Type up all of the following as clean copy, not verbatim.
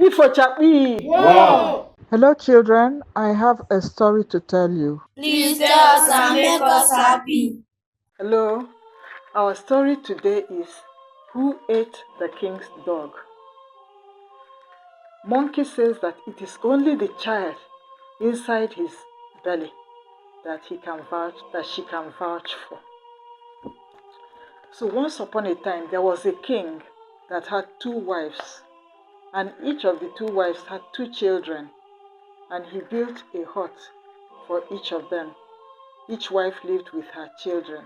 Wow! Hello, children. I have a story to tell you. Please tell us and make us happy. Hello, our story today is Who Ate the King's Dog? Monkey says that it is only the child inside his belly that she can vouch for. So once upon a time there was a king that had two wives, and each of the two wives had two children, and he built a hut for each of them. Each wife lived with her children.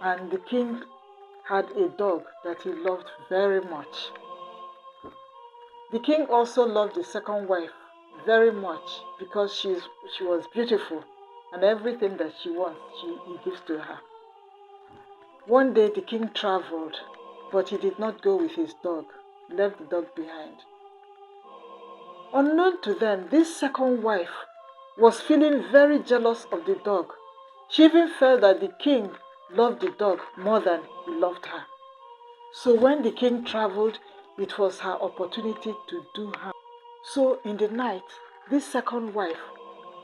And the king had a dog that he loved very much. The king also loved the second wife very much because she was beautiful, and everything that she wants, he gives to her. One day the king traveled, but he did not go with his dog. He left the dog behind. Unknown to them, this second wife was feeling very jealous of the dog. She even felt that the king loved the dog more than he loved her. So when the king traveled, it was her opportunity to do harm. So in the night, this second wife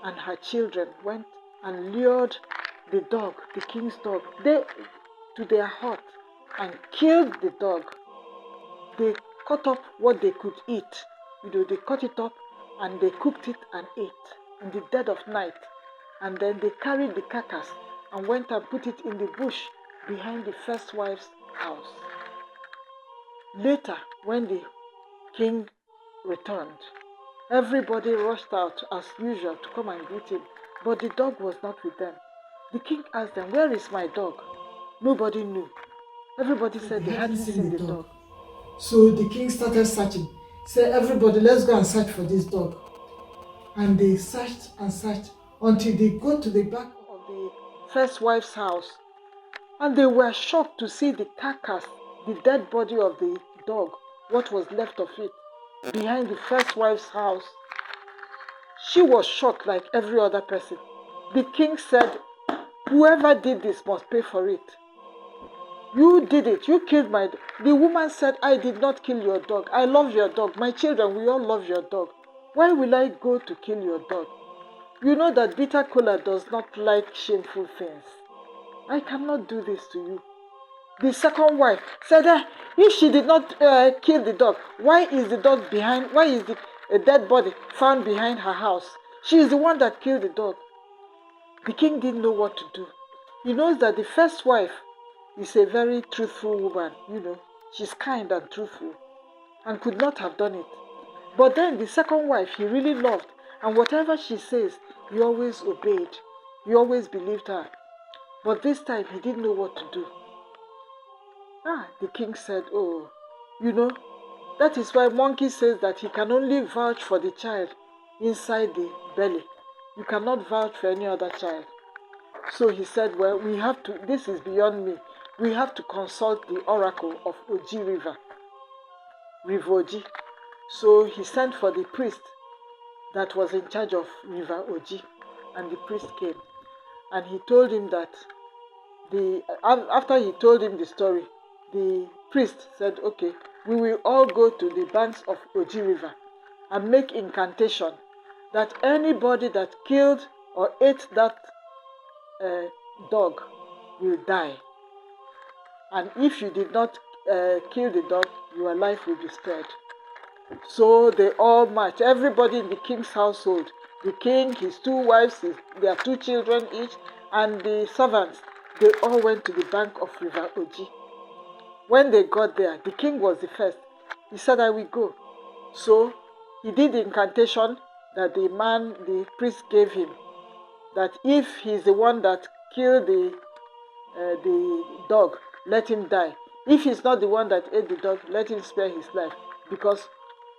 and her children went and lured the dog, the king's dog, to their hut and killed the dog. They cut up what they could eat. They cut it up and they cooked it and ate in the dead of night. And then they carried the carcass and went and put it in the bush behind the first wife's house. Later, when the king returned, everybody rushed out as usual to come and greet him, but the dog was not with them. The king asked them, "Where is my dog?" Nobody knew. Everybody said they hadn't seen the dog. So the king started searching. Said, "Everybody, let's go and search for this dog." And they searched and searched until they got to the back of the first wife's house. And they were shocked to see the carcass, the dead body of the dog, what was left of it, behind the first wife's house. She was shocked like every other person. The king said, "Whoever did this must pay for it. You did it. You killed my dog." The woman said, "I did not kill your dog. I love your dog. My children, we all love your dog. Why will I go to kill your dog? You know that bitter cola does not like shameful things. I cannot do this to you." The second wife said, "If she did not kill the dog, why is the dog behind? Why is the dead body found behind her house? She is the one that killed the dog." The king didn't know what to do. He knows that the first wife is a very truthful woman. She's kind and truthful and could not have done it. But then the second wife he really loved, and whatever she says, he always obeyed. He always believed her. But this time he didn't know what to do. The king said, "Oh, that is why monkey says that he can only vouch for the child inside the belly. You cannot vouch for any other child." So he said, "Well, this is beyond me. We have to consult the oracle of Oji River, River Oji." So he sent for the priest that was in charge of River Oji, and the priest came. And he told him that after he told him the story, the priest said, "Okay, we will all go to the banks of Oji River and make incantation that anybody that killed or ate that dog will die. And if you did not kill the dog, your life will be spared." So they all marched, everybody in the king's household, the king, his two wives, their two children each, and the servants, they all went to the bank of River Oji. When they got there, the king was the first. He said, "I will go." So he did the incantation that the priest gave him, that if he's the one that killed the dog, let him die. If he's not the one that ate the dog, let him spare his life, because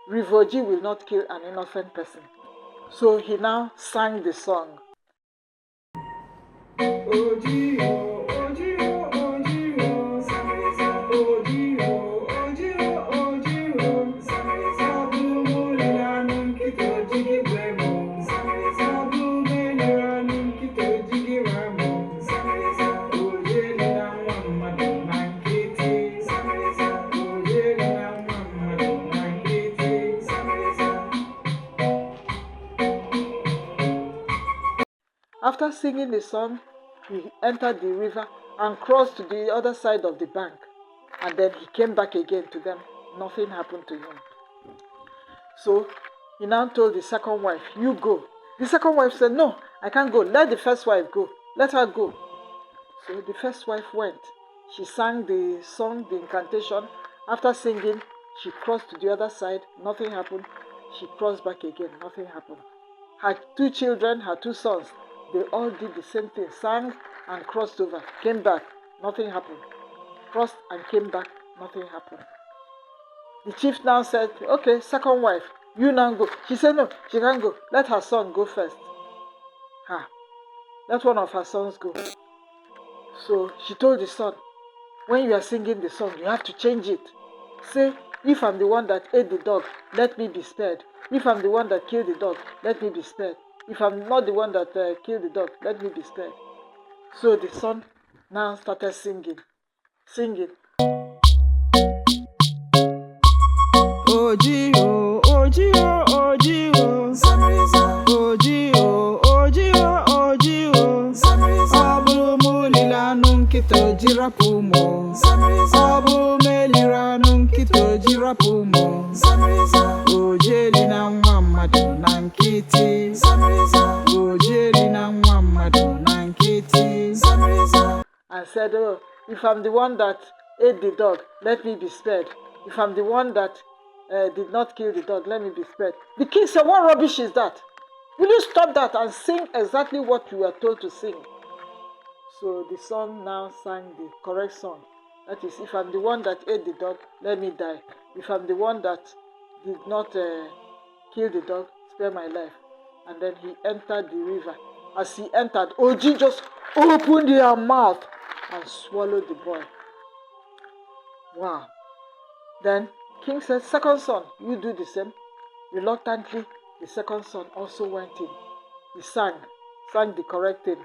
River Oji will not kill an innocent person. So he now sang the song. Oji, oh, Oji, oh, Oji, oh, Oji, oh, Oji, oh, Oji, oh, Sabu mulila nunkito jigi bremo, Sabu melira nunkito jigi ramo, Oji na mama do nankiti, Oji na mama do nankiti. After singing the song, he entered the river and crossed to the other side of the bank. And then he came back again to them. Nothing happened to him. So he now told the second wife, you go. The second wife said, no, I can't go. Let the first wife go. Let her go. So the first wife went. She sang the song, the incantation. After singing, she crossed to the other side. Nothing happened. She crossed back again. Nothing happened. Her two children, her two sons, they all did the same thing. Sang and crossed over. Came back. Nothing happened. Crossed and came back. Nothing happened. The chief now said, okay, second wife, you now go. She said, no, she can't go. Let her son go first. Let one of her sons go. So she told the son, when you are singing the song, you have to change it. Say, if I'm the one that ate the dog, let me be spared. If I'm the one that killed the dog, let me be spared. If I'm not the one that killed the dog, let me be spared. So the son now started singing. Oji o, Oji o, Oji o, Samariza. Oji o, Oji o, Oji o, Samariza. Abu mulila nunkito jirapumo, Samariza. Abu melira nunkito jirapumo, Samariza. Ojeli na Muhammadu nankiti, Samariza. Ojeli na Muhammadu nankiti, Samariza. And said, oh, if I'm the one that ate the dog, let me be spared. If I'm the one that did not kill the dog, let me be spared. The king said, what rubbish is that? Will you stop that and sing exactly what you were told to sing? So the son now sang the correct song. That is, if I'm the one that ate the dog, let me die. If I'm the one that did not kill the dog, spare my life. And then he entered the river. As he entered, Oji just opened her mouth and swallowed the boy. Wow. Then king said, second son, you do the same. Reluctantly, the second son also went in. He sang the correct thing.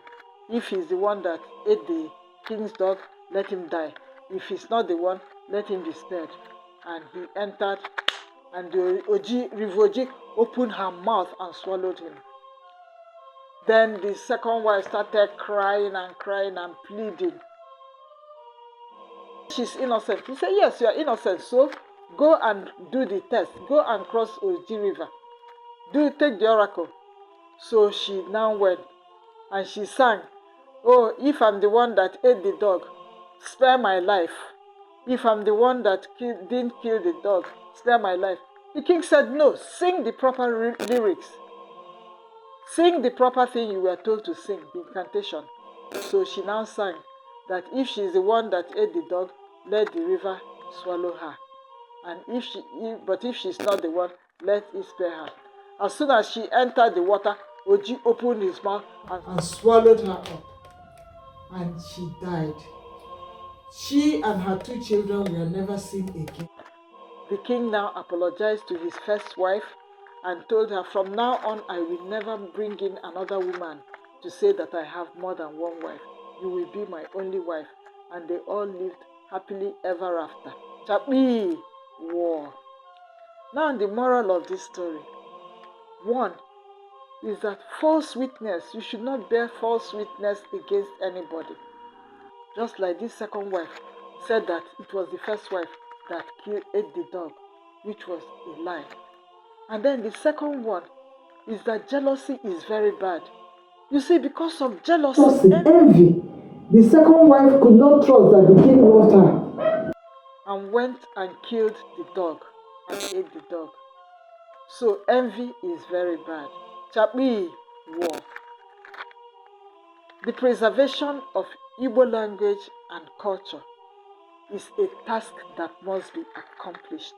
If he's the one that ate the king's dog, let him die. If he's not the one, let him be spared. And he entered, and the River Oji opened her mouth and swallowed him. Then the second wife started crying and pleading. She's innocent. He said, yes, you are innocent. So go and do the test. Go and cross Oji River. Take the oracle. So she now went and she sang, oh, if I'm the one that ate the dog, spare my life. If I'm the one that didn't kill the dog, spare my life. The king said, no, sing the proper lyrics. Sing the proper thing you were told to sing, the incantation. So she now sang that if she's the one that ate the dog, let the river swallow her. And if she's not the one, let it spare her. As soon as she entered the water, Oji opened his mouth and swallowed her up. And she died. She and her two children were never seen again. The king now apologized to his first wife and told her, from now on, I will never bring in another woman to say that I have more than one wife. You will be my only wife. And they all lived happily ever after. Chapi! War. Now the moral of this story. 1 is that false witness, you should not bear false witness against anybody. Just like this second wife said that it was the first wife that ate the dog, which was a lie. And then the second one is that jealousy is very bad. You see, because of jealousy, envy, the second wife could not trust that the king loved her and went and killed the dog and ate the dog. So envy is very bad. Chapi, war. The preservation of Igbo language and culture is a task that must be accomplished.